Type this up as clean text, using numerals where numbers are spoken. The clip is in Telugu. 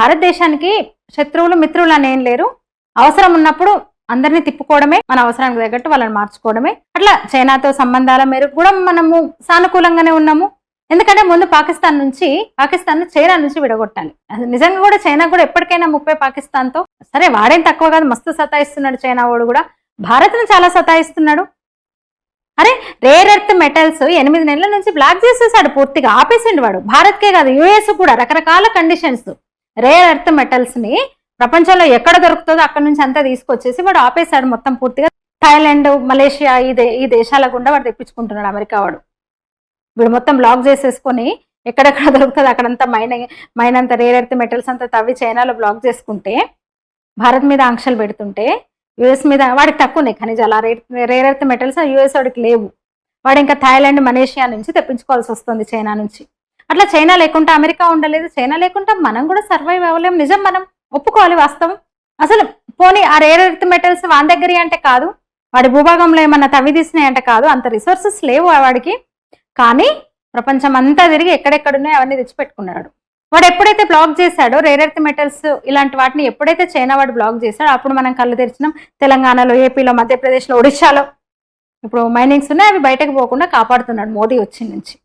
భారతదేశానికి శత్రువులు మిత్రులు అని ఏం లేరు. అవసరం ఉన్నప్పుడు అందరినీ తిప్పుకోవడమే, మన అవసరానికి తగ్గట్టు వాళ్ళని మార్చుకోవడమే. అట్లా చైనాతో సంబంధాల మేరకు కూడా మనము సానుకూలంగానే ఉన్నాము. ఎందుకంటే ముందు పాకిస్తాన్ చైనా నుంచి విడగొట్టాలి. నిజంగా కూడా చైనా కూడా ఎప్పటికైనా ముప్పై పాకిస్తాన్తో. సరే వాడేం తక్కువ కాదు, మస్తు సతాయిస్తున్నాడు చైనా వాడు కూడా. భారత్ను చాలా సతాయిస్తున్నాడు. అరే రేర్ ఎర్త్ మెటల్స్ 8 నెలల నుంచి బ్లాక్ చేసేసాడు, పూర్తిగా ఆపేసిండు వాడు. భారత్కే కాదు యుఎస్ కూడా రకరకాల కండిషన్స్. రేర్ ఎర్త్ మెటల్స్ ని ప్రపంచంలో ఎక్కడ దొరుకుతుందో అక్కడ నుంచి అంతా తీసుకొచ్చేసి వాడు ఆపేశాడు మొత్తం పూర్తిగా. థాయిలాండ్, మలేషియా ఈ దేశాల గుండా వాడు తెప్పించుకుంటున్నాడు అమెరికా వాడు. వీడు మొత్తం బ్లాక్ చేసేసుకొని ఎక్కడెక్కడ దొరుకుతుంది అక్కడంతా మైన్ అంతా రేర్ ఎర్త్ మెటల్స్ అంతా తవ్వి చైనాలో బ్లాక్ చేసుకుంటే, భారత్ మీద ఆంక్షలు పెడుతుంటే యుఎస్ మీద వాడికి తక్కువనే ఖనిజాలు. రేర్ ఎర్త్ మెటల్స్ యుఎస్ వాడికి లేవు. వాడు ఇంకా థాయిలాండ్, మలేషియా నుంచి తెప్పించుకోవాల్సి వస్తుంది చైనా నుంచి. అట్లా చైనా లేకుండా అమెరికా ఉండలేదు, చైనా లేకుండా మనం కూడా సర్వైవ్ అవ్వలేము. నిజం, మనం ఒప్పుకోవాలి వాస్తవం. అసలు పోనీ ఆ రేర్ ఎర్త్ మెటల్స్ వాని దగ్గర అంటే కాదు, వాడి భూభాగంలో ఏమన్నా తవ్వి తీసినాయి అంటే కాదు, అంత రిసోర్సెస్ లేవు వాడికి. కానీ ప్రపంచం అంతా తిరిగి ఎక్కడెక్కడున్నాయో అవన్నీ తెచ్చిపెట్టుకున్నాడు వాడు. ఎప్పుడైతే బ్లాక్ చేశాడో రేర్ ఎర్త్ మెటల్స్ ఇలాంటి వాటిని ఎప్పుడైతే చైనా వాడు బ్లాక్ చేశాడో అప్పుడు మనం కళ్ళు తెరిచినాం. తెలంగాణలో, ఏపీలో, మధ్యప్రదేశ్లో, ఒడిశాలో ఇప్పుడు మైనింగ్స్ ఉన్నాయి, అవి బయటకు పోకుండా కాపాడుతున్నాడు మోదీ వచ్చి నుంచి.